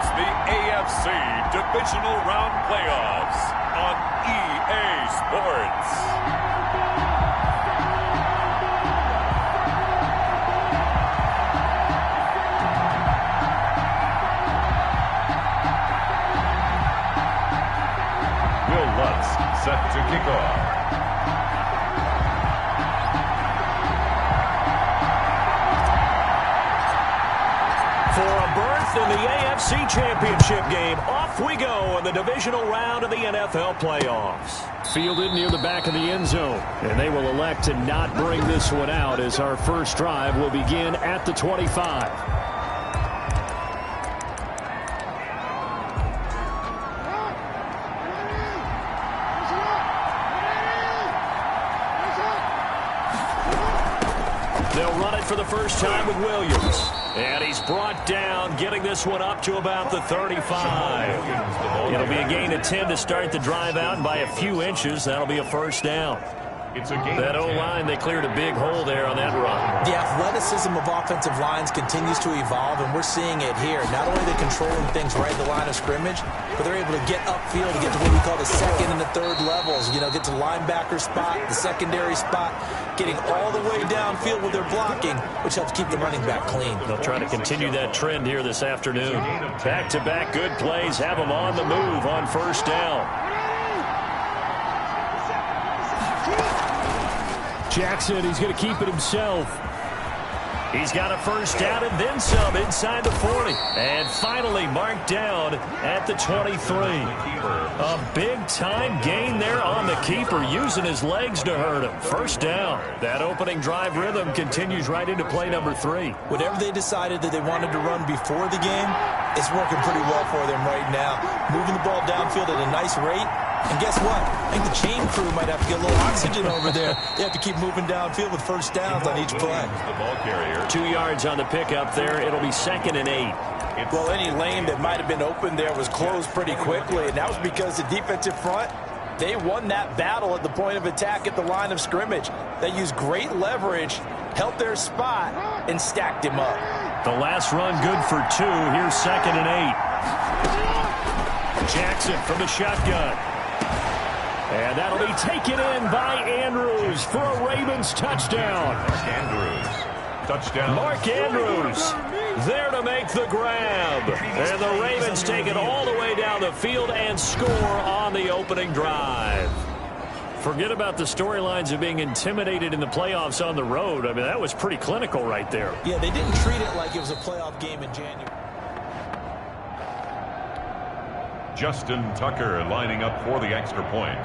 It's the AFC Divisional Round Playoffs on EA Sports. Will Lutz set to kick off. For a berth in the AFC Championship game, off we go in the divisional round of the NFL playoffs. Fielded near the back of the end zone, and they will elect to not bring this one out as our first drive will begin at the 25. They'll run it for the first time with Williams. And he's brought down, getting this one up to about the 35. It'll be a gain of 10 to start the drive out, and by a few inches, that'll be a first down. That O-line, they cleared a big hole there on that run. The athleticism of offensive lines continues to evolve, and we're seeing it here. Not only are they controlling things right at the line of scrimmage, but they're able to get upfield to get to what we call the second and the third levels. You know, get to linebacker spot, the secondary spot, getting all the way downfield with their blocking, which helps keep the running back clean. They'll try to continue that trend here this afternoon. Back-to-back good plays have them on the move on first down. Jackson, he's going to keep it himself. He's got a first down and then some inside the 40. And finally marked down at the 23. A big-time gain there on the keeper, using his legs to hurt him. First down. That opening drive rhythm continues right into play number 3. Whatever they decided that they wanted to run before the game, it's working pretty well for them right now. Moving the ball downfield at a nice rate. And guess what? I think the chain crew might have to get a little oxygen over there. They have to keep moving downfield with first downs on each play. The ball carrier. 2 yards on the pickup there. It'll be 2nd and 8. Well, any lane that might have been open there was closed pretty quickly, and that was because the defensive front, they won that battle at the point of attack at the line of scrimmage. They used great leverage, held their spot, and stacked him up. The last run good for 2. Here's 2nd and 8. Jackson from the shotgun. And that'll be taken in by Andrews for a Ravens touchdown. Mark Andrews. Touchdown. Mark Andrews there to make the grab. And the Ravens take it all the way down the field and score on the opening drive. Forget about the storylines of being intimidated in the playoffs on the road. I mean, that was pretty clinical right there. Yeah, they didn't treat it like it was a playoff game in January. Justin Tucker lining up for the extra point.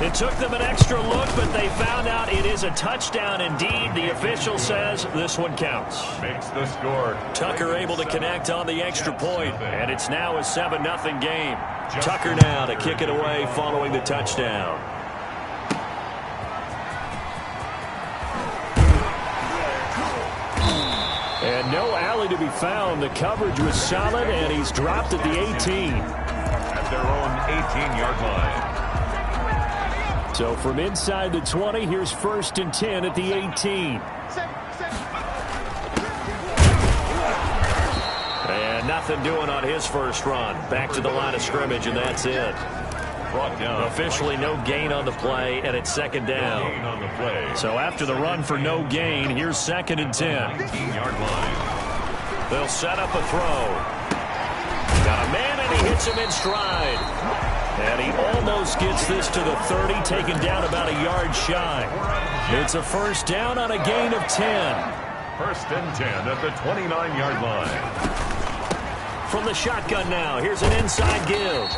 It took them an extra look, but they found out it is a touchdown indeed. The official says this one counts. Makes the score. Tucker able to connect on the extra point, and it's now a 7-0 game. Tucker now to kick it away following the touchdown. And no alley to be found. The coverage was solid, and he's dropped at the 18. At their own 18-yard line. So from inside the 20, here's 1st and 10 at the 18. And nothing doing on his first run. Back to the line of scrimmage, and that's it. Brought down. Officially no gain on the play, and it's 2nd down. No gain on the play. So after the run for no gain, here's 2nd and 10. 18-yard line. They'll set up a throw. Got a man, and he hits him in stride. And he almost gets this to the 30, taken down about a yard shy. It's a first down on a gain of 10. 1st and 10 at the 29-yard line. From the shotgun now, here's an inside give.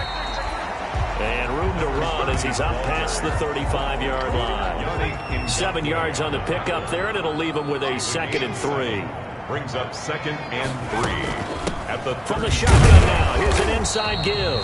And room to run as he's up past the 35-yard line. 7 yards on the pickup there, and it'll leave him with a 2nd and 3. Brings up 2nd and 3. At the From the shotgun now, here's an inside give.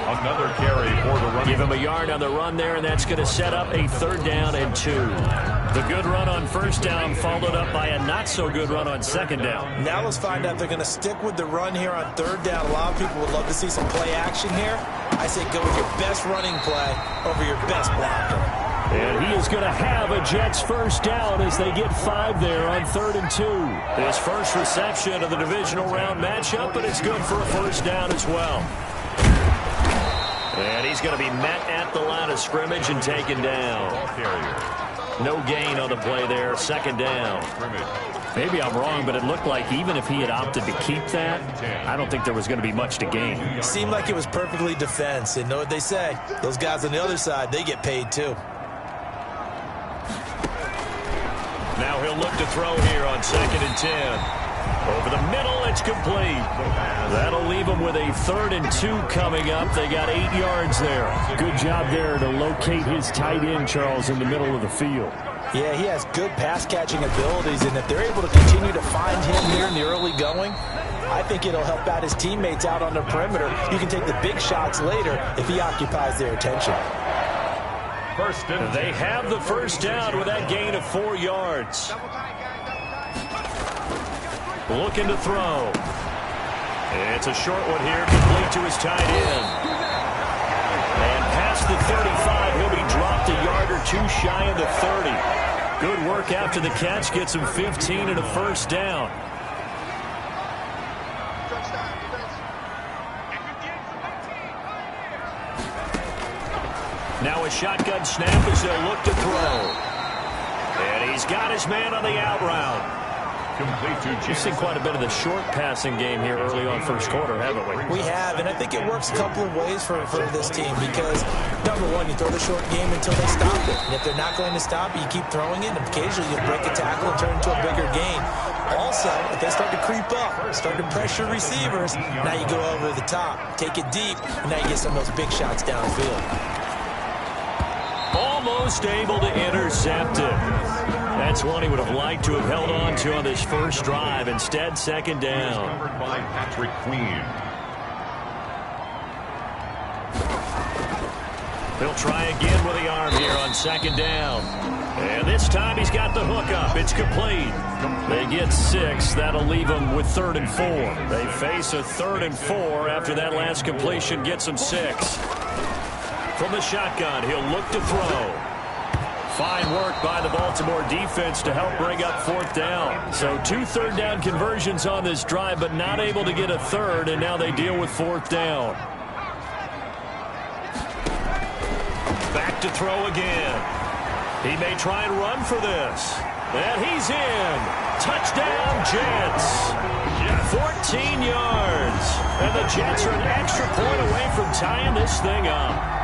Another carry for the run. Give him a yard on the run there, and that's going to set up a 3rd down and 2. The good run on first down followed up by a not-so-good run on 2nd down. Now let's find out if they're going to stick with the run here on 3rd down. A lot of people would love to see some play action here. I say go with your best running play over your best blocker. And he is going to have a Jets first down as they get 5 there on 3rd and 2. His first reception of the divisional round matchup, but it's good for a first down as well. And he's going to be met at the line of scrimmage and taken down. No gain on the play there, 2nd down. Maybe I'm wrong, but it looked like even if he had opted to keep that, I don't think there was going to be much to gain. Seemed like it was perfectly defense. And know what they say? Those guys on the other side, they get paid too. Now he'll look to throw here on 2nd and 10. Over the middle, it's complete. That'll leave them with a 3rd and 2 coming up. They got 8 yards there. Good job there to locate his tight end, Charles, in the middle of the field. Yeah, he has good pass-catching abilities, and if they're able to continue to find him here in the early going, I think it'll help out his teammates out on the perimeter. You can take the big shots later if he occupies their attention. They have the first down with that gain of 4 yards. Looking to throw. It's a short one here, complete to his tight end. And past the 35, he'll be dropped a yard or 2 shy of the 30. Good work after the catch, gets him 15 and a first down. Now a shotgun snap as they'll look to throw. And he's got his man on the out route. We've seen quite a bit of the short passing game here early on first quarter, haven't we? We have, and I think it works a couple of ways for this team because, number one, you throw the short game until they stop it. And if they're not going to stop it, you keep throwing it, and occasionally you break a tackle and turn it into a bigger gain. Also, if they start to creep up, start to pressure receivers, now you go over the top, take it deep, and now you get some of those big shots downfield. Almost able to intercept it. That's one he would have liked to have held on to on this first drive. Instead, 2nd down. Covered by Patrick Queen. He'll try again with the arm here on 2nd down. And this time he's got the hook up. It's complete. They get 6. That'll leave them with 3rd and 4. They face a 3rd and 4 after that last completion gets them 6. From the shotgun, he'll look to throw. Fine work by the Baltimore defense to help bring up 4th down. So 2 third down conversions on this drive, but not able to get a 3rd, and now they deal with 4th down. Back to throw again. He may try and run for this. And he's in. Touchdown, Jets. 14 yards. And the Jets are an extra point away from tying this thing up.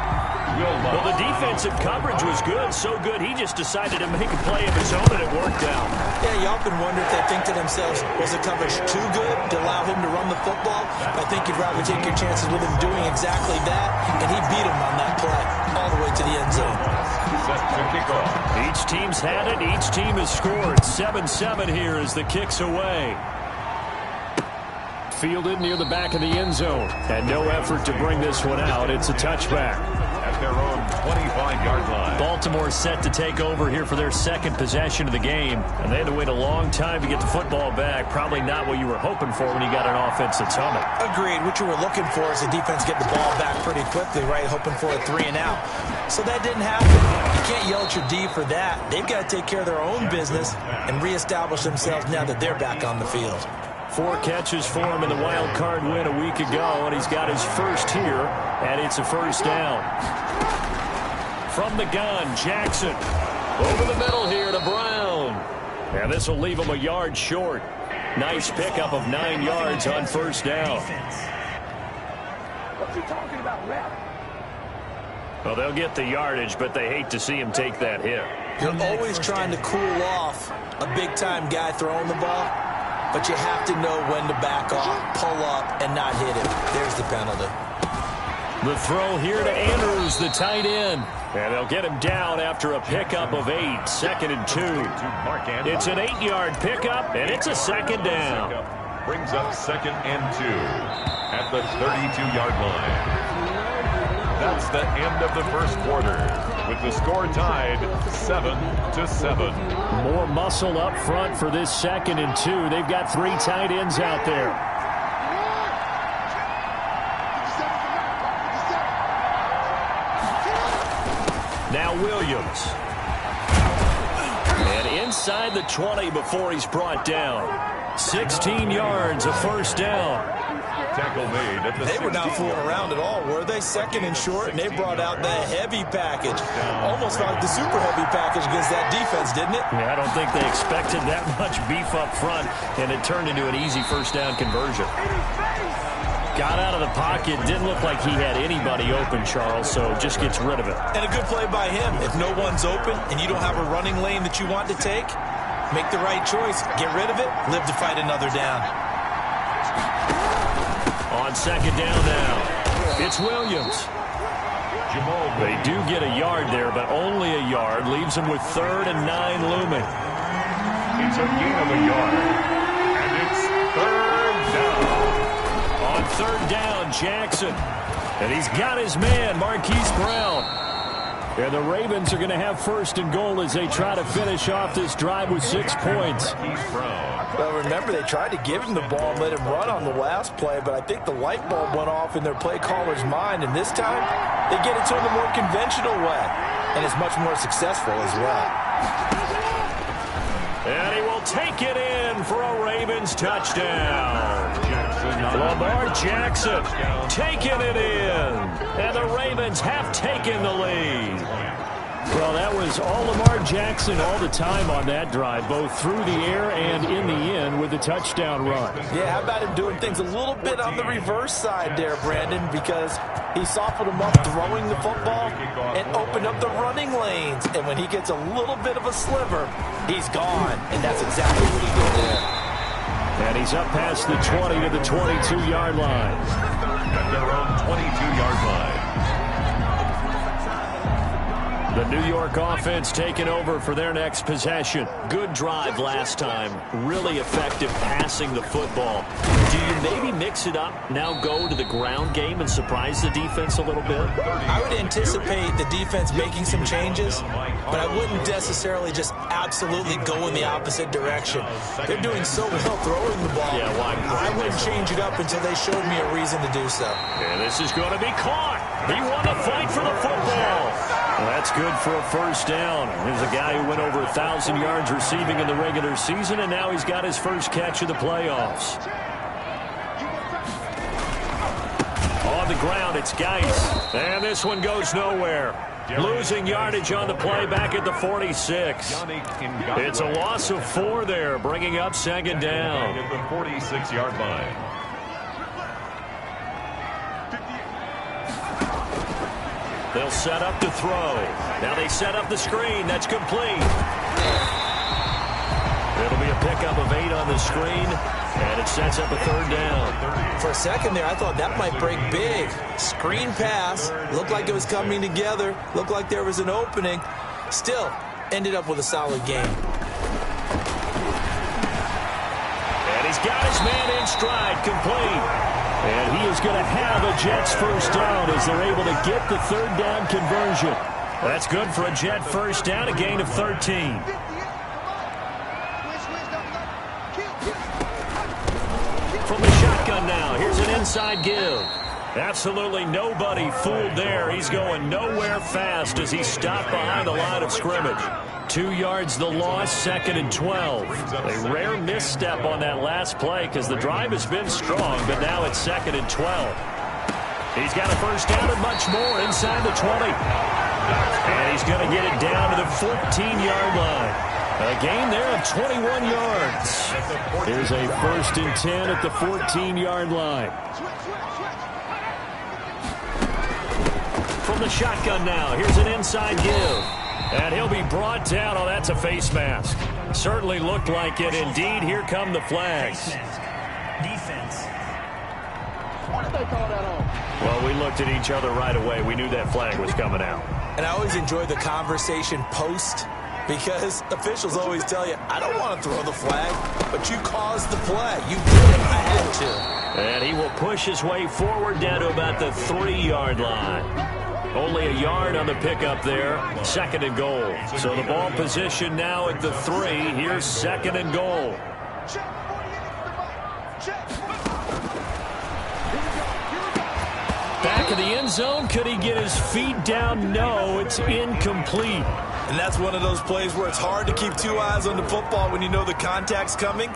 Well, the defensive coverage was good, so good he just decided to make a play of his own, and it worked out. Yeah, you often wonder if they think to themselves, was the coverage too good to allow him to run the football? I think you'd rather take your chances with him doing exactly that, and he beat him on that play all the way to the end zone. Set to kick off. Each team's had it. Each team has scored. 7-7 here as the kick's away. Fielded near the back of the end zone, and no effort to bring this one out. It's a touchback. At their own 25-yard line. Baltimore set to take over here for their 2nd possession of the game, and they had to wait a long time to get the football back. Probably not what you were hoping for when you got an offense that's humming. Agreed. What you were looking for is the defense get the ball back pretty quickly, right? Hoping for a 3 and out. So that didn't happen. You can't yell at your D for that. They've got to take care of their own business and reestablish themselves now that they're back on the field. 4 catches for him in the wild card win a week ago, and he's got his first here, and it's a first down. From the gun, Jackson. Over the middle here to Brown. And this will leave him a yard short. Nice pickup of 9 yards on first down. What you talking about, ref? Well, they'll get the yardage, but they hate to see him take that hit. You're always trying to cool off a big-time guy throwing the ball, but you have to know when to back off, pull up, and not hit him. There's the penalty. The throw here to Andrews, the tight end. And they'll get him down after a pickup of 8, 2nd and 2. It's an 8-yard pickup, and it's a 2nd down. Brings up 2nd and 2 at the 32-yard line. That's the end of the first quarter, with the score tied 7-7. More muscle up front for this 2nd and 2. They've got 3 tight ends out there. Now Williams. And inside the 20 before he's brought down. 16 yards, a first down. Tackle made at the They were not 16. fooling around at all, were they? Second and short, and they brought out the heavy package. Almost felt like the super heavy package against that defense, didn't it? Yeah, I don't think they expected that much beef up front, and it turned into an easy first down conversion. Got out of the pocket, didn't look like he had anybody open, Charles, so just gets rid of it. And a good play by him. If no one's open and you don't have a running lane that you want to take, make the right choice. Get rid of it, live to fight another down. On second down now, it's Williams. They do get a yard there, but only a yard. Leaves them with 3rd and 9 looming. It's a gain of a yard. And it's 3rd down. On 3rd down, Jackson. And he's got his man, Marquise Brown. And the Ravens are going to have 1st and goal as they try to finish off this drive with 6 points. Well, remember, they tried to give him the ball and let him run on the last play, but I think the light bulb went off in their play caller's mind, and this time they get it to him the more conventional way, and it's much more successful as well. And he will take it in for a Ravens touchdown. Lamar Jackson taking it in. And the Ravens have taken the lead. Well, that was all Lamar Jackson all the time on that drive, both through the air and in the end with the touchdown run. Yeah, how about him doing things a little bit on the reverse side there, Brandon, because he softened him up throwing the football and opened up the running lanes. And when he gets a little bit of a sliver, he's gone. And that's exactly what he did there. And he's up past the 20 to the 22-yard line. At their own 22-yard line. The New York offense taking over for their next possession. Good drive last time. Really effective passing the football. Do you maybe mix it up, now go to the ground game and surprise the defense a little bit? I would anticipate the defense making some changes, but I wouldn't necessarily just absolutely go in the opposite direction. They're doing so well throwing the ball. Yeah, why? I wouldn't change it up until they showed me a reason to do so. And this is going to be caught. He won the fight for the football. Well, that's good for a first down. Here's a guy who went over 1,000 yards receiving in the regular season, and now he's got his first catch of the playoffs. On the ground, it's Geis. And this one goes nowhere. Losing yardage on the play back at the 46. It's a loss of 4 there, bringing up second down. At the 46-yard line. They'll set up to throw. Now they set up the screen. That's complete. It'll be a pickup of 8 on the screen, and it sets up a third down. For a second there, I thought that might break big. Screen pass. Looked like it was coming together. Looked like there was an opening. Still, ended up with a solid game. And he's got his man in stride, complete. And he is going to have a Jets first down as they're able to get the third down conversion. That's good for a Jet first down, a gain of 13. From the shotgun now, here's an inside give. Absolutely nobody fooled there. He's going nowhere fast as he stopped behind the line of scrimmage. 2 yards the loss, 2nd and 12. A rare misstep on that last play because the drive has been strong, but now it's 2nd and 12. He's got a first down and much more inside the 20. And he's going to get it down to the 14-yard line. A gain there of 21 yards. Here's a 1st and 10 at the 14-yard line. From the shotgun now, here's an inside give. And he'll be brought down. Oh, that's a face mask. Certainly looked like it. Indeed, here come the flags. Defense. What did they call that on? Well, we looked at each other right away. We knew that flag was coming out. And I always enjoy the conversation post because officials always tell you, I don't want to throw the flag, but you caused the play. You did it. I had to. And he will push his way forward down to about the 3-yard line. Only a yard on the pickup there. 2nd and goal. So the ball position now at the 3. Here's 2nd and goal. Back back of the end zone. Could he get his feet down? No, it's incomplete. And that's one of those plays where it's hard to keep two eyes on the football when you know the contact's coming,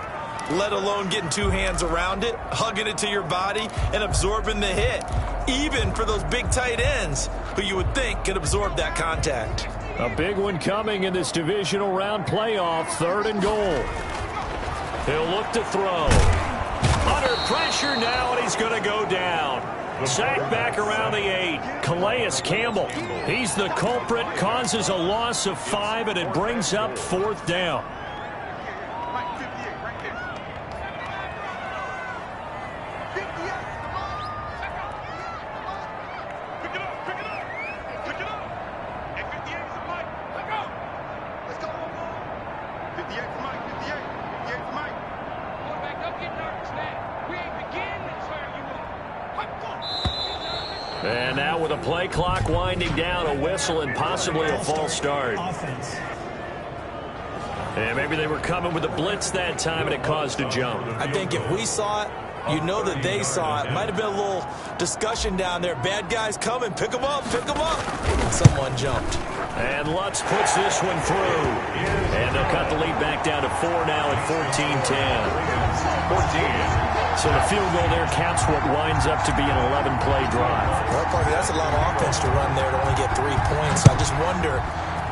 let alone getting two hands around it, hugging it to your body, and absorbing the hit, even for those big tight ends who you would think could absorb that contact. A big one coming in this divisional round playoff, 3rd and goal. He'll look to throw. Under pressure now, and he's going to go down. Sacked back around the 8. Calais Campbell. He's the culprit, causes a loss of 5, and it brings up 4th down. And now with a play clock winding down, a whistle and possibly a false start. And maybe they were coming with a blitz that time and it caused a jump. I think if we saw it, you know that they saw it. Might have been a little discussion down there. Bad guys coming. Pick them up. Pick them up. And someone jumped. And Lutz puts this one through. And they'll cut the lead back down to 4 now at 14-10. 14. So the field goal there caps what winds up to be an 11-play drive. Well, Parker, that's a lot of offense to run there to only get 3 points. I just wonder,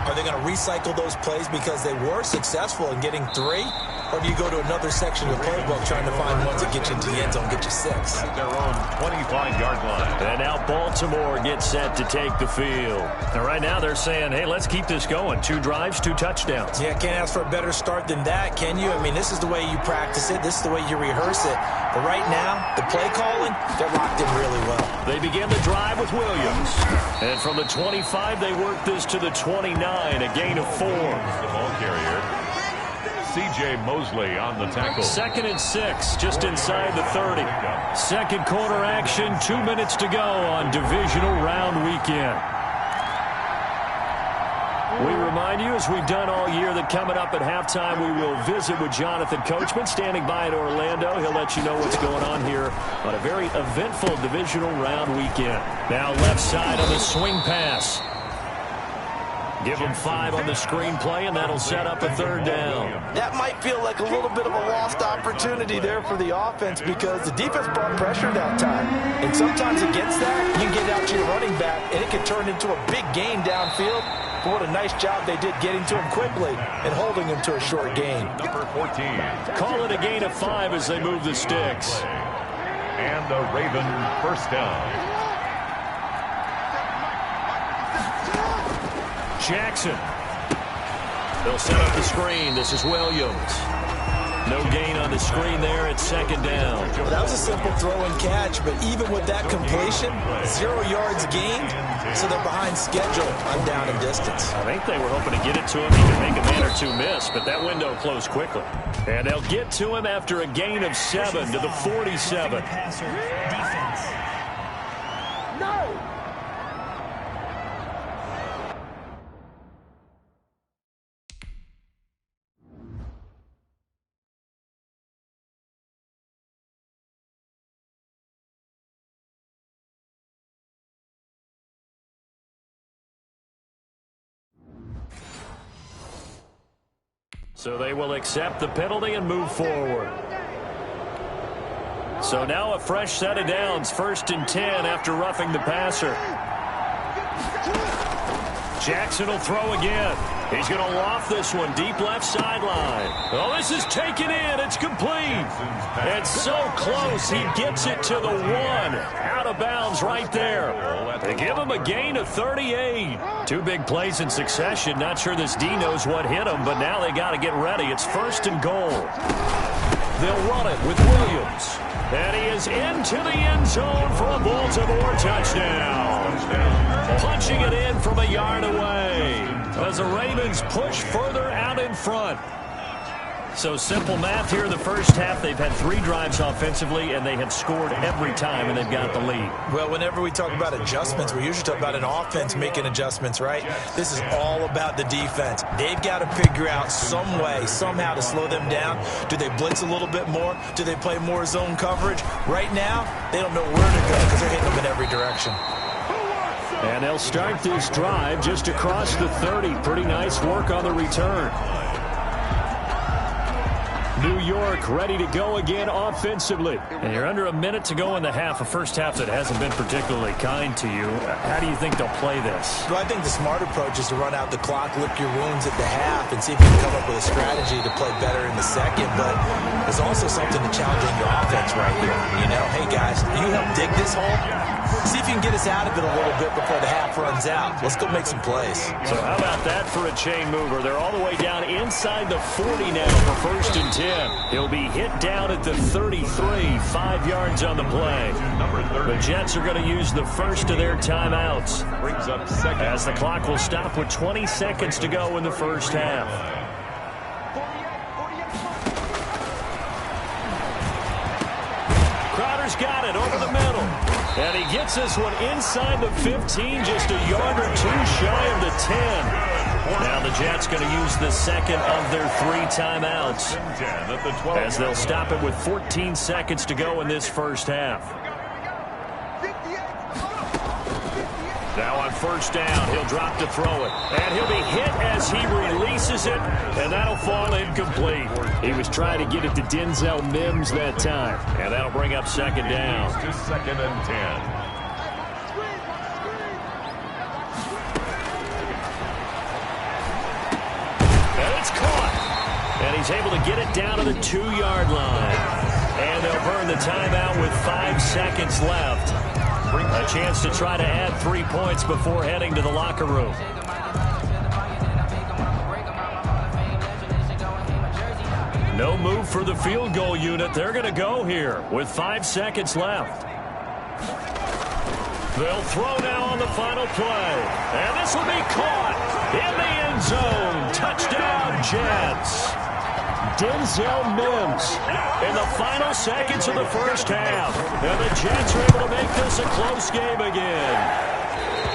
are they going to recycle those plays because they were successful in getting 3? Or do you go to another section of the playbook trying to find ones that get you into the end zone, get you 6? At their own 25-yard line. And now Baltimore gets set to take the field. And right now they're saying, hey, let's keep this going. 2 drives, 2 touchdowns. Yeah, can't ask for a better start than that, can you? I mean, this is the way you practice it. This is the way you rehearse it. But right now, the play calling, they're locked in really well. They begin the drive with Williams. And from the 25, they work this to the 29, a gain of 4. The ball carrier, C.J. Mosley on the tackle. 2nd and 6, just inside the 30. Second quarter action, 2 minutes to go on divisional round weekend. We remind you, as we've done all year, that coming up at halftime, we will visit with Jonathan Coachman, standing by in Orlando. He'll let you know what's going on here on a very eventful divisional round weekend. Now left side on the swing pass. Give them 5 on the screenplay, and that'll set up a 3rd down. That might feel like a little bit of a lost opportunity there for the offense because the defense brought pressure that time. And sometimes against that, you can get out to your running back, and it can turn into a big gain downfield. But what a nice job they did getting to him quickly and holding him to a short gain. Number 14. Call it a gain of 5 as they move the sticks. And a Raven first down. Jackson. They'll set up the screen. This is Williams. No gain on the screen there at 2nd down. Well, that was a simple throw and catch, but even with that completion, 0 yards gained, so they're behind schedule on down and distance. I think they were hoping to get it to him. He could make a man or 2 miss, but that window closed quickly. And they'll get to him after a gain of 7 to the 47. So they will accept the penalty and move forward. So now a fresh set of downs, 1st and 10 after roughing the passer. Jackson will throw again. He's going to loft this one deep left sideline. Oh, this is taken in. It's complete. It's so close. He gets it to the 1. Out of bounds right there. They give him a gain of 38. 2 big plays in succession. Not sure this D knows what hit him, but now they got to get ready. It's 1st and goal. They'll run it with Williams. And he is into the end zone for a Baltimore touchdown. Punching it in from a yard away as the Ravens push further out in front. So simple math here in the first half. They've had 3 drives offensively, and they have scored every time, and they've got the lead. Well, whenever we talk about adjustments, we usually talk about an offense making adjustments, right? This is all about the defense. They've got to figure out some way, somehow to slow them down. Do they blitz a little bit more? Do they play more zone coverage? Right now, they don't know where to go because they're hitting them in every direction. And they'll start this drive just across the 30. Pretty nice work on the return. New York ready to go again offensively. And you're under a minute to go in the half, a first half that hasn't been particularly kind to you. How do you think they'll play this? Well, I think the smart approach is to run out the clock, lick your wounds at the half, and see if you can come up with a strategy to play better in the second. But there's also something to challenging your offense right here. You know, hey, guys, you help dig this hole? See if you can get us out of it a little bit before the half runs out. Let's go make some plays. So how about that for a chain mover? They're all the way down inside the 40 now for 1st and 10. He'll be hit down at the 33, 5 yards on the play. The Jets are going to use the first of their timeouts. Brings up second. As the clock will stop with 20 seconds to go in the first half. Crowder's got it over the middle. And he gets this one inside the 15, just a yard or 2 shy of the 10. Now the Jets going to use the second of their 3 timeouts as they'll stop it with 14 seconds to go in this first half. Now on 1st down, he'll drop to throw it. And he'll be hit as he releases it, and that'll fall incomplete. He was trying to get it to Denzel Mims that time. And that'll bring up 2nd down. To 2nd and 10. It's caught. And he's able to get it down to the 2-yard line. And they'll burn the timeout with 5 seconds left. A chance to try to add 3 points before heading to the locker room. No move for the field goal unit. They're going to go here with 5 seconds left. They'll throw now on the final play. And this will be caught in the end zone. Touchdown, Jets. Denzel Mims in the final seconds of the first half. And the Jets are able to make this a close game again.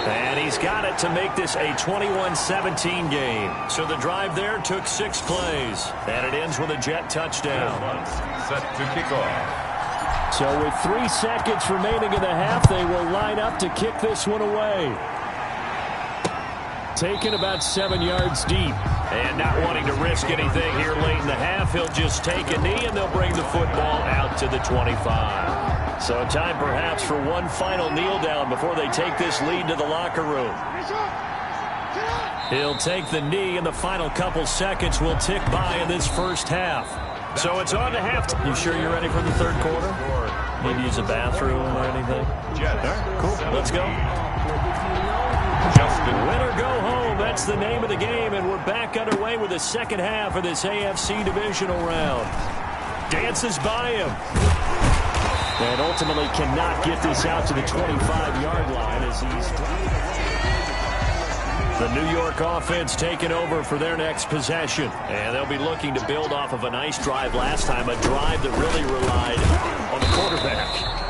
And he's got it to make this a 21-17 game. So the drive there took 6 plays. And it ends with a Jet touchdown. Set to kick off. So with 3 seconds remaining in the half, they will line up to kick this one away. Taken about 7 yards deep. And not wanting to risk anything here late in the half, he'll just take a knee and they'll bring the football out to the 25. So time perhaps for one final kneel down before they take this lead to the locker room. He'll take the knee and the final couple seconds will tick by in this first half. So it's on to halftime. You sure you're ready for the 3rd quarter? Need to use a bathroom or anything? All right, cool. Let's go. Win or go home, that's the name of the game, and we're back underway with the second half of this AFC divisional round. Dances by him. And ultimately cannot get this out to the 25-yard line as he's... The New York offense taking over for their next possession. And they'll be looking to build off of a nice drive last time, a drive that really relied on the quarterback.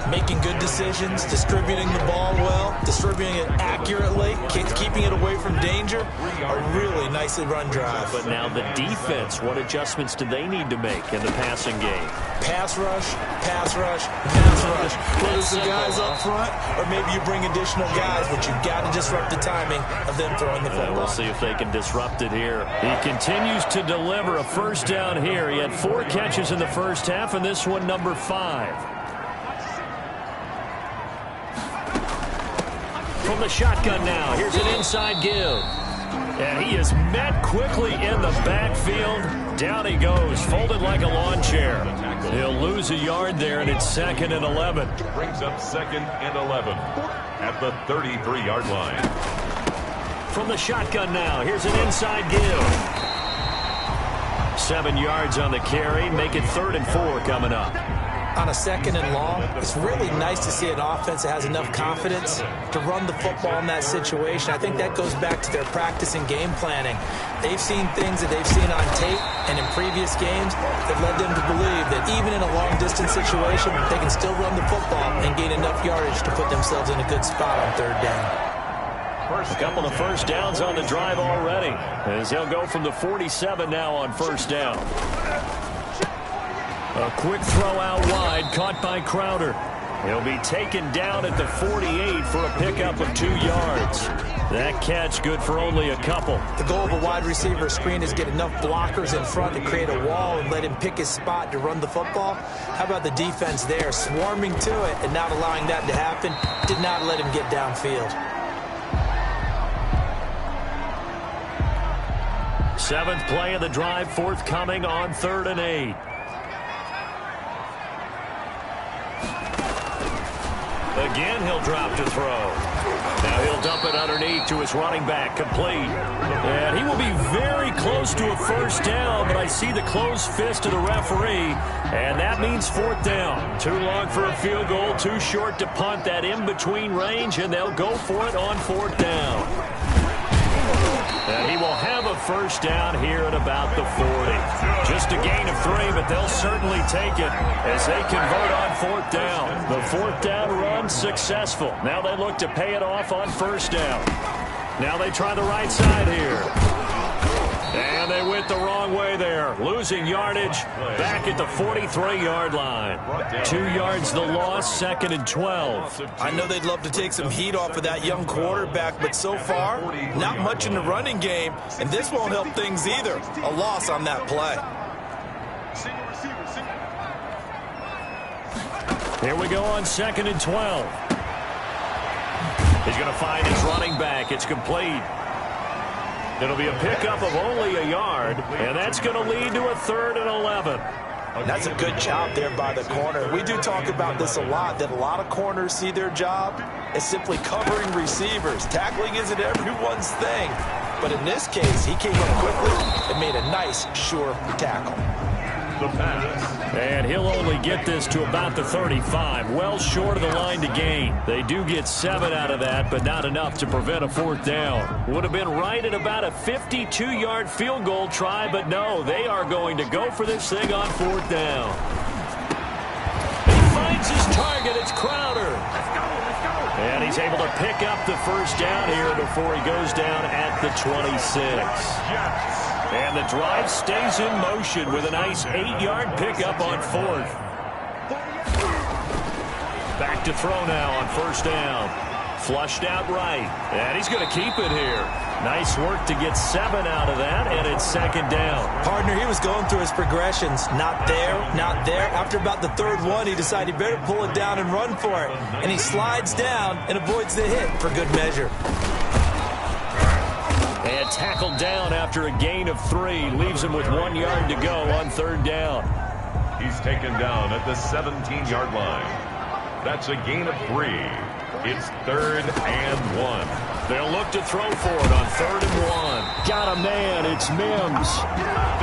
Making good decisions, distributing the ball well, distributing it accurately, keeping it away from danger. A really nicely run drive. But now the defense, what adjustments do they need to make in the passing game? Pass rush, pass rush, pass rush. Whether it's the guys up front or maybe you bring additional guys, but you've got to disrupt the timing of them throwing the football. We'll see if they can disrupt it here. He continues to deliver a first down here. He had 4 catches in the first half, and this one number 5. From the shotgun now, here's an inside give. And he is met quickly in the backfield. Down he goes, folded like a lawn chair. He'll lose a yard there, and it's 2nd and 11. Brings up 2nd and 11 at the 33-yard line. From the shotgun now, here's an inside give. 7 yards on the carry, make it 3rd and 4 coming up. on a 2nd and long, it's really nice to see an offense that has enough confidence to run the football in that situation. I think that goes back to their practice and game planning. They've seen things that they've seen on tape and in previous games that led them to believe that even in a long-distance situation, they can still run the football and gain enough yardage to put themselves in a good spot on 3rd down. A couple of first downs on the drive already, as they'll go from the 47 now on 1st down. A quick throw out wide, caught by Crowder. He'll be taken down at the 48 for a pickup of 2 yards. That catch good for only a couple. The goal of a wide receiver screen is get enough blockers in front to create a wall and let him pick his spot to run the football. How about the defense there, swarming to it and not allowing that to happen? Did not let him get downfield. 7th play of the drive forthcoming on 3rd and 8. Again, he'll drop to throw. Now he'll dump it underneath to his running back, complete. And he will be very close to a 1st down, but I see the closed fist of the referee, and that means 4th down. Too long for a field goal, too short to punt that in-between range, and they'll go for it on 4th down. And he will have a 1st down here at about the 40. Just a gain of 3, but they'll certainly take it as they convert on 4th down. The 4th down run successful. Now they look to pay it off on 1st down. Now they try the right side here. And they went the wrong way there, losing yardage back at the 43-yard line. 2 yards the loss, 2nd and 12. I know they'd love to take some heat off of that young quarterback, but so far, not much in the running game, and this won't help things either. A loss on that play. Here we go on 2nd and 12. He's going to find his running back. It's complete. It'll be a pickup of only a yard, and that's going to lead to a 3rd and 11. That's a good job there by the corner. We do talk about this a lot, that a lot of corners see their job as simply covering receivers. Tackling isn't everyone's thing. But in this case, he came up quickly and made a nice, sure tackle. The pass. And he'll only get this to about the 35, well short of the line to gain. They do get 7 out of that, but not enough to prevent a 4th down. Would have been right at about a 52-yard field goal try, but no, they are going to go for this thing on 4th down. He finds his target. It's Crowder. And he's able to pick up the 1st down here before he goes down at the 26. And the drive stays in motion with a nice 8-yard pickup on 4th. Back to throw now on 1st down. Flushed out right. And he's going to keep it here. Nice work to get 7 out of that, and it's 2nd down. Partner, he was going through his progressions. Not there, not there. After about the 3rd one, he decided he better pull it down and run for it. And he slides down and avoids the hit for good measure. And tackled down after a gain of 3. Leaves him with 1 yard to go on 3rd down. He's taken down at the 17-yard line. That's a gain of 3. It's 3rd and 1. They'll look to throw for it on 3rd and 1. Got a man. It's Mims.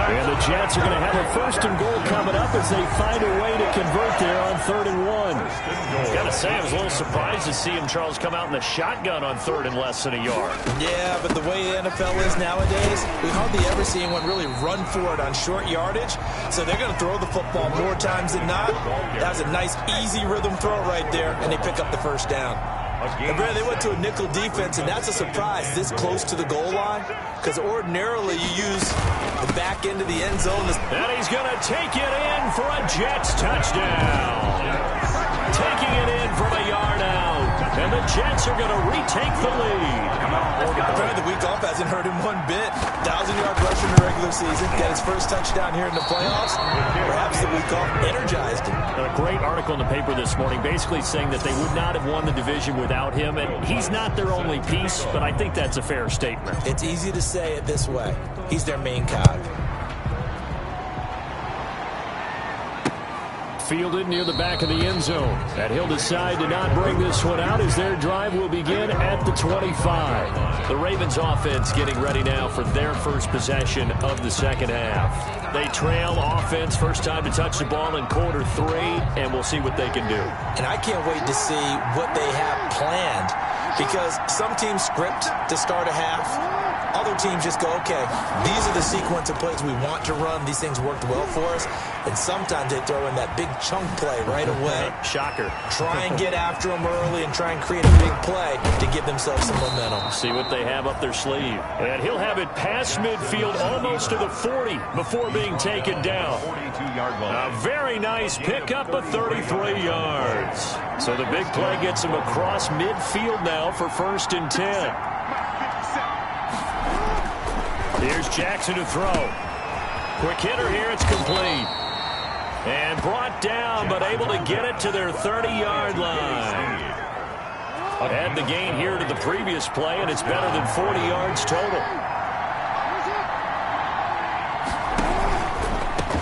And the Jets are going to have a 1st and goal coming up as they find a way to convert there on 3rd and 1. Got to say, I was a little surprised to see him, Charles, come out in the shotgun on 3rd and less than a yard. Yeah, but the way the NFL is nowadays, we hardly ever see anyone really run for it on short yardage. So they're going to throw the football more times than not. That was a nice, easy rhythm throw right there, and they pick up the 1st down. And Brad, they went to a nickel defense, and that's a surprise this close to the goal line, because ordinarily you use the back end of the end zone. And he's going to take it in for a Jets touchdown. Taking it in from a yard out. And the Jets are going to retake the lead. Brad, the week off hasn't hurt him one bit. 1,000-yard rush in the regular season. Got his first touchdown here in the playoffs. Perhaps the week off energized him. A great article in the paper this morning basically saying that they would not have won the division without him. And he's not their only piece, but I think that's a fair statement. It's easy to say it this way. He's their main cog. Fielded near the back of the end zone. And he'll decide to not bring this one out as their drive will begin at the 25. The Ravens offense getting ready now for their first possession of the 2nd half. They trail offense, first time to touch the ball in quarter 3, and we'll see what they can do. And I can't wait to see what they have planned, because some teams script to start a half. Other teams just go, okay, these are the sequence of plays we want to run. These things worked well for us. And sometimes they throw in that big chunk play right away. Shocker. Try and get after them early and try and create a big play to give themselves some momentum. See what they have up their sleeve. And he'll have it past midfield almost to the 40 before being taken down. 42-yard line. A very nice pickup of 33 yards. So the big play gets him across midfield now for 1st and 10. Here's Jackson to throw. Quick hitter here, it's complete. And brought down, but able to get it to their 30-yard line. Add the gain here to the previous play, and it's better than 40 yards total.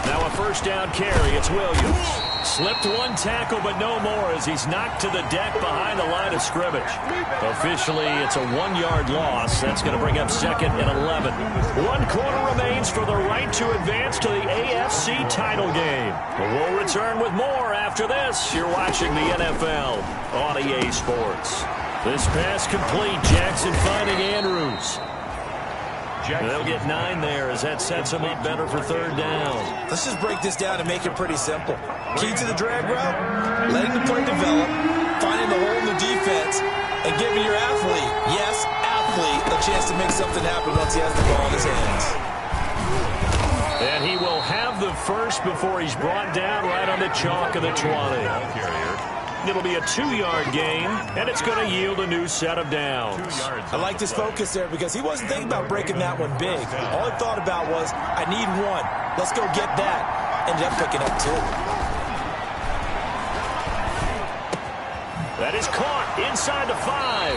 Now a first down carry, it's Williams. Slipped one tackle, but no more as he's knocked to the deck behind the line of scrimmage. Officially, it's a 1-yard loss. That's going to bring up 2nd and 11. 1 quarter remains for the right to advance to the AFC title game. But we'll return with more after this. You're watching the NFL on EA Sports. This pass complete. Jackson finding Andrews. They'll get 9 there as that sets them up better for 3rd down. Let's just break this down and make it pretty simple. Key to the drag route, letting the play develop, finding the hole in the defense, and giving your athlete, yes, athlete, a chance to make something happen once he has the ball in his hands. And he will have the first before he's brought down right on the chalk of the 20. It'll be a 2-yard gain, and it's going to yield a new set of downs. I like his focus there because he wasn't thinking about breaking that one big. All he thought about was, I need 1. Let's go get that. Ended up picking up 2. That is caught inside the 5.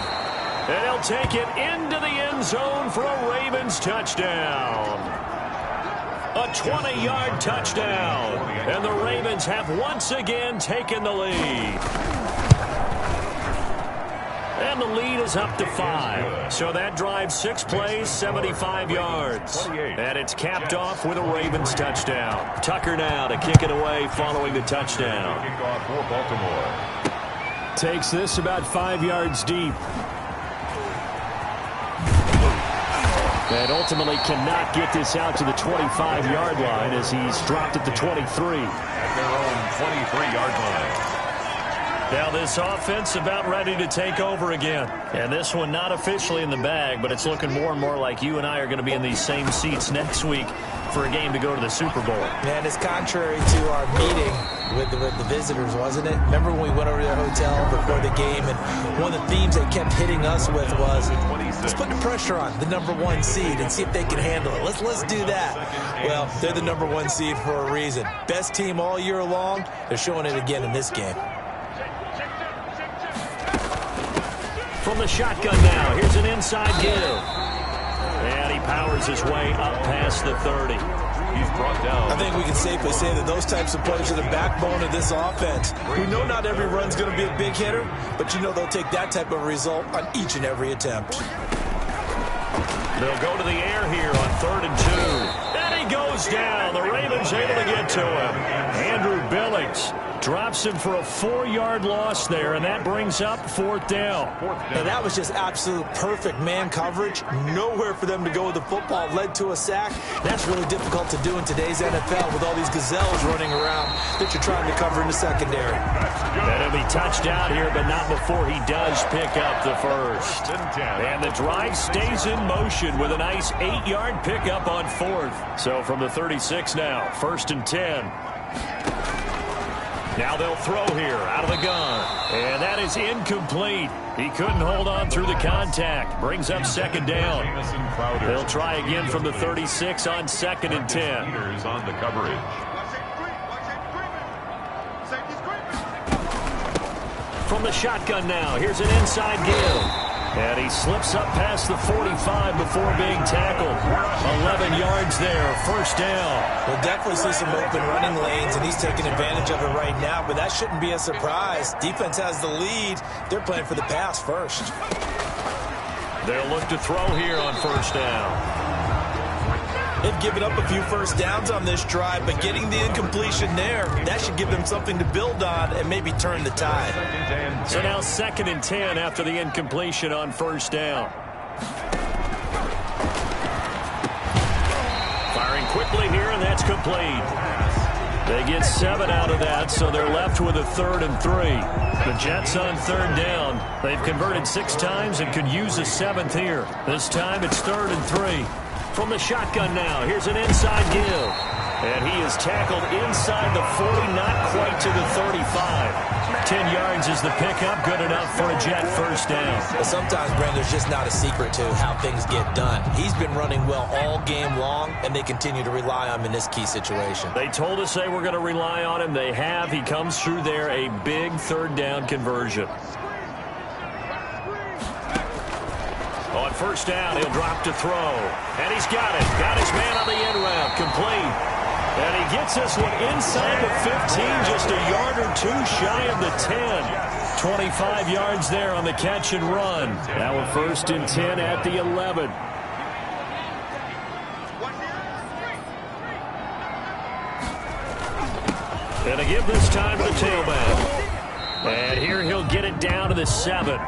And he'll take it into the end zone for a Ravens touchdown. A 20-yard touchdown. And the Ravens have once again taken the lead. And the lead is up to 5. So that drives 6 plays, 75 yards. And it's capped off with a Ravens touchdown. Tucker now to kick it away following the touchdown. Kickoff for Baltimore. Takes this about 5 yards deep. And ultimately cannot get this out to the 25-yard line as he's dropped at the 23. At their own 23-yard line. Now this offense about ready to take over again. And this one not officially in the bag, but it's looking more and more like you and I are going to be in these same seats next week for a game to go to the Super Bowl. Man, it's contrary to our meeting with the visitors, wasn't it? Remember when we went over to the hotel before the game, and one of the themes they kept hitting us with was, let's put the pressure on the #1 seed and see if they can handle it. Let's do that. Well, they're the #1 seed for a reason. Best team all year long. They're showing it again in this game. From the shotgun now, here's an inside give. And he powers his way up past the 30. He's brought down. I think we can safely say that those types of plays are the backbone of this offense. We know not every run's going to be a big hitter, but you know they'll take that type of result on each and every attempt. They'll go to the air here on 3rd and 2. And he goes down. The Ravens able to get to him. Andrew Billings drops him for a 4-yard loss there, and that brings up 4th down. And that was just absolute perfect man coverage. Nowhere for them to go with the football. Led to a sack. That's really difficult to do in today's NFL with all these gazelles running around that you're trying to cover in the secondary. And he'll be touched out here, but not before he does pick up the first. And the drive stays in motion with a nice 8-yard pickup on 4th. So from the 36 now, 1st and 10. Now they'll throw here out of the gun. And that is incomplete. He couldn't hold on through the contact. Brings up 2nd down. They'll try again from the 36 on 2nd and 10. On the coverage. From the shotgun now, here's an inside give. And he slips up past the 45 before being tackled. 11 yards there, 1st down. We'll definitely see some open running lanes, and he's taking advantage of it right now, but that shouldn't be a surprise. Defense has the lead. They're playing for the pass first. They'll look to throw here on 1st down. They've given up a few first downs on this drive, but getting the incompletion there, that should give them something to build on and maybe turn the tide. So now 2nd and 10 after the incompletion on first down. Firing quickly here, and that's complete. They get 7 out of that, so they're left with a 3rd and 3. The Jets on 3rd down. They've converted 6 times and could use a 7th here. This time it's 3rd and 3. From the shotgun now, here's an inside give. And he is tackled inside the 40, not quite to the 35. 10 yards is the pickup, good enough for a Jet first down. But sometimes, Brandon, there's just not a secret to how things get done. He's been running well all game long, and they continue to rely on him in this key situation. They told us they were going to rely on him. They have. He comes through there, a big 3rd down conversion. On first down, he'll drop to throw. And he's got it. Got his man on the end route. Complete. And he gets this one inside the 15, just a yard or 2 shy of the 10. 25 yards there on the catch and run. Now we're 1st and 10 at the 11. And a give this time to the tailback. And here he'll get it down to the 7.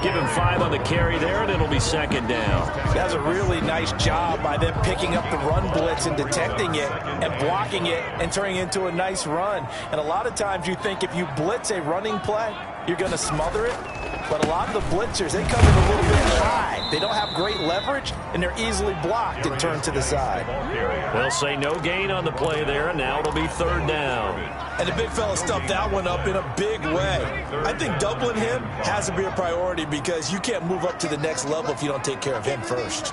Give him 5 on the carry there, and it'll be 2nd down. That's a really nice job by them picking up the run blitz and detecting it and blocking it and turning it into a nice run. And a lot of times you think if you blitz a running play, you're going to smother it. But a lot of the blitzers, they come in a little bit high. They don't have great leverage, and they're easily blocked and turned to the side. They'll say no gain on the play there, and now it'll be 3rd down. And the big fella stuffed that one up in a big way. I think doubling him has to be a priority because you can't move up to the next level if you don't take care of him first.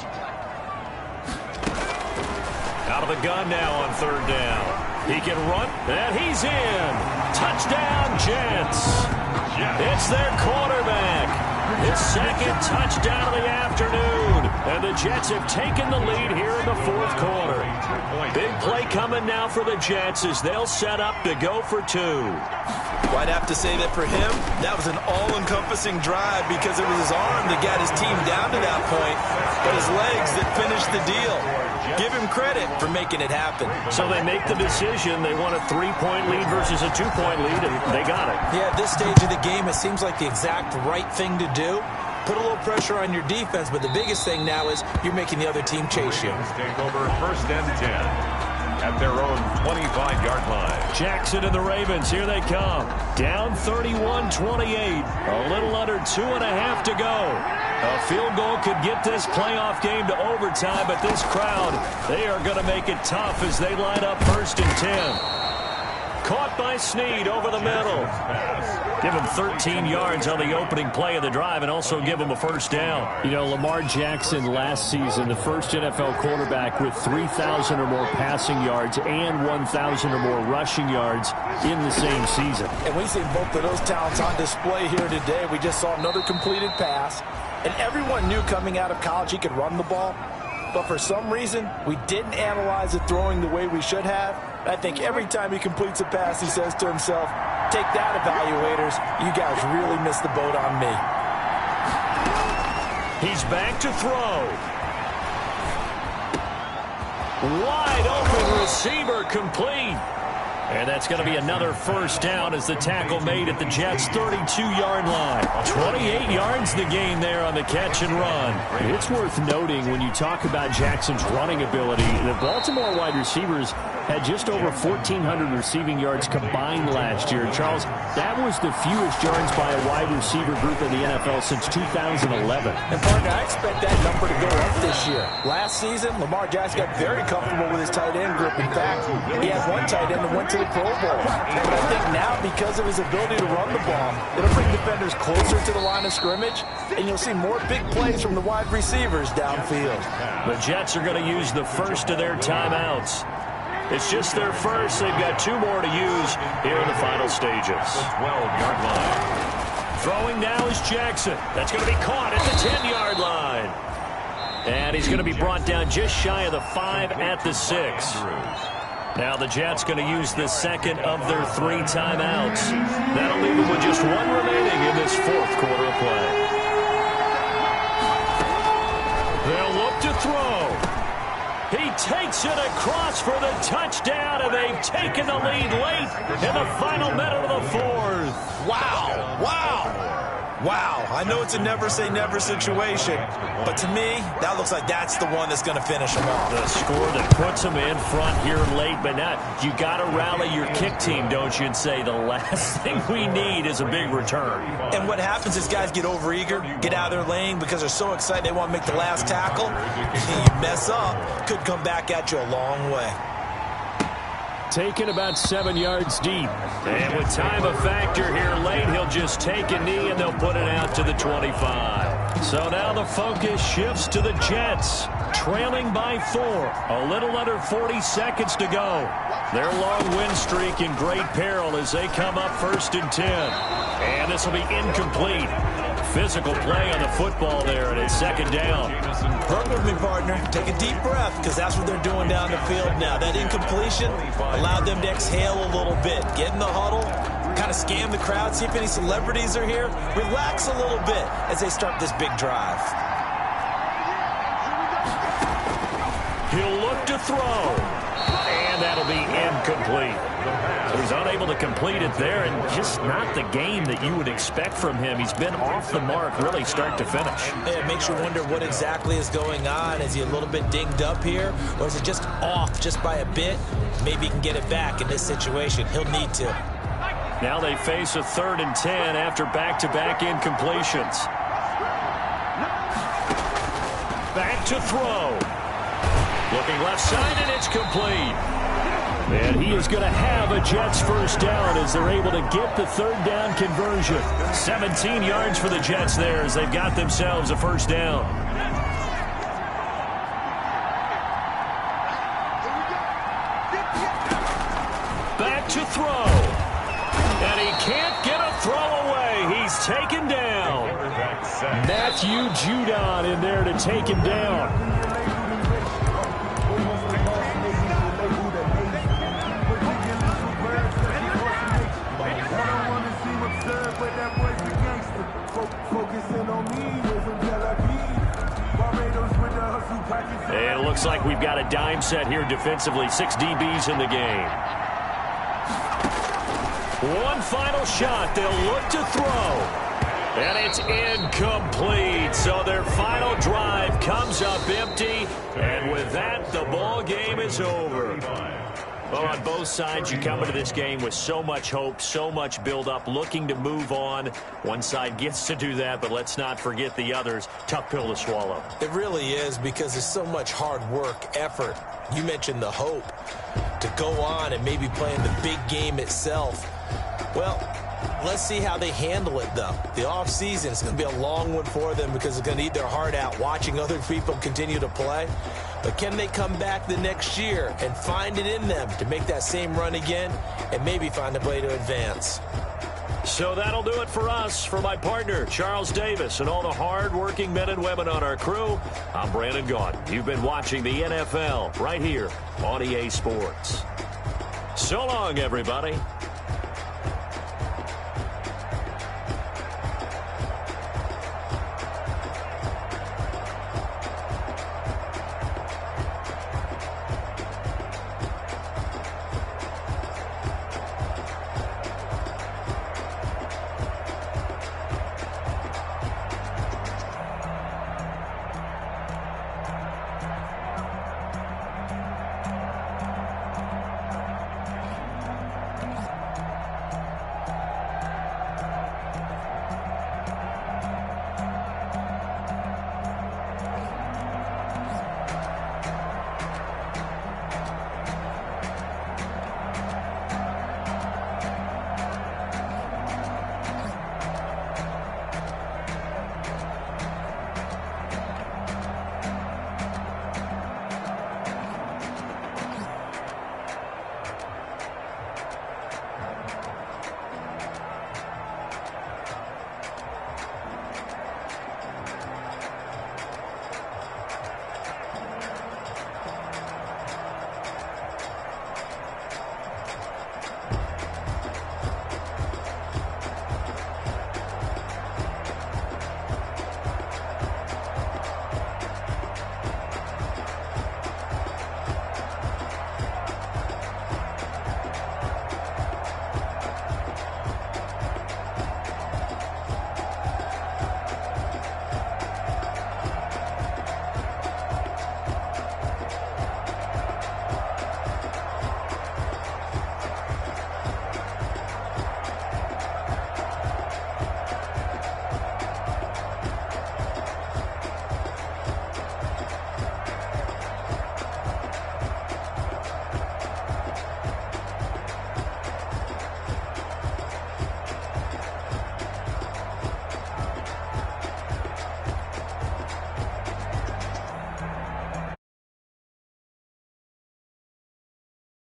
Out of the gun now on 3rd down. He can run, and he's in. Touchdown, Jets. It's their quarterback. His 2nd touchdown of the afternoon. And the Jets have taken the lead here in the 4th quarter. Big play coming now for the Jets as they'll set up to go for 2. Well, I'd have to say that for him, that was an all-encompassing drive because it was his arm that got his team down to that point, but his legs that finished the deal. Give him credit for making it happen. So they make the decision. They want a 3-point lead versus a 2-point lead, and they got it. Yeah, at this stage of the game, it seems like the exact right thing to do. Put a little pressure on your defense, but the biggest thing now is you're making the other team chase you. Take over 1st and 10 at their own 25-yard line. Jackson and the Ravens, here they come. Down 31-28. A little under 2.5 to go. A field goal could get this playoff game to overtime, but this crowd, they are going to make it tough as they line up 1st and 10. Caught by Snead over the middle. Give him 13 yards on the opening play of the drive and also give him a 1st down. You know, Lamar Jackson last season, the first NFL quarterback with 3,000 or more passing yards and 1,000 or more rushing yards in the same season. And we see both of those talents on display here today. We just saw another completed pass. And everyone knew coming out of college he could run the ball. But for some reason, we didn't analyze it throwing the way we should have. I think every time he completes a pass, he says to himself, take that, evaluators. You guys really missed the boat on me. He's back to throw. Wide open receiver complete. And that's going to be another 1st down as the tackle made at the Jets' 32-yard line. 28 yards the gain there on the catch and run. It's worth noting when you talk about Jackson's running ability, the Baltimore wide receivers had just over 1,400 receiving yards combined last year. Charles, that was the fewest yards by a wide receiver group in the NFL since 2011. And, partner, I expect that number to go up this year. Last season, Lamar Jackson got very comfortable with his tight end group. In fact, he had one tight end that went to the Pro Bowl. But I think now, because of his ability to run the ball, it'll bring defenders closer to the line of scrimmage, and you'll see more big plays from the wide receivers downfield. The Jets are going to use the first of their timeouts. It's just their first. They've got 2 more to use here in the final stages. The 12-yard line. Throwing now is Jackson. That's going to be caught at the 10-yard line. And he's going to be brought down just shy of the 5 at the 6. Now the Jets going to use the 2nd of their 3 timeouts. That'll leave them with just 1 remaining in this 4th quarter of play. They'll look to throw. He takes it across for the touchdown, and they've taken the lead late in the final minute of the fourth. Wow. Wow. Wow, I know it's a never-say-never situation, but to me, that looks like that's the one that's going to finish them off. The score that puts them in front here late, but now you got to rally your kick team, don't you, and say the last thing we need is a big return. And what happens is guys get overeager, get out of their lane because they're so excited they want to make the last tackle. You mess up, could come back at you a long way. Taken about 7 yards deep. And with time a factor here late, he'll just take a knee and they'll put it out to the 25. So now the focus shifts to the Jets, trailing by 4. A little under 40 seconds to go. Their long win streak in great peril as they come up 1st and 10. And this will be incomplete. Physical play on the football there, and it's 2nd down. Work with me, partner. Take a deep breath, because that's what they're doing down the field now. That incompletion allowed them to exhale a little bit. Get in the huddle, kind of scan the crowd, see if any celebrities are here. Relax a little bit as they start this big drive. He'll look to throw, and that'll be incomplete. So he's unable to complete it there, and just not the game that you would expect from him. He's been off the mark really start to finish. It makes you wonder what exactly is going on. Is he a little bit dinged up here, or is it just off just by a bit? Maybe he can get it back in this situation. He'll need to. Now they face a 3rd and 10 after back-to-back incompletions. Back to throw. Looking left side, and it's complete. And he is going to have a Jets 1st down as they're able to get the 3rd down conversion. 17 yards for the Jets there as they've got themselves a 1st down. Back to throw. And he can't get a throw away. He's taken down. Matthew Judon in there to take him down. And it looks like we've got a dime set here defensively. 6 DBs in the game. One final shot. They'll look to throw. And it's incomplete. So their final drive comes up empty. And with that, the ball game is over. Well, on both sides, you come into this game with so much hope, so much build-up, looking to move on. One side gets to do that, but let's not forget the others. Tough pill to swallow. It really is, because there's so much hard work, effort. You mentioned the hope to go on and maybe play in the big game itself. Well, let's see how they handle it, though. The offseason is going to be a long one for them because they're going to eat their heart out watching other people continue to play. But can they come back the next year and find it in them to make that same run again and maybe find a way to advance? So that'll do it for us. For my partner, Charles Davis, and all the hard-working men and women on our crew, I'm Brandon Gaudin. You've been watching the NFL right here on EA Sports. So long, everybody.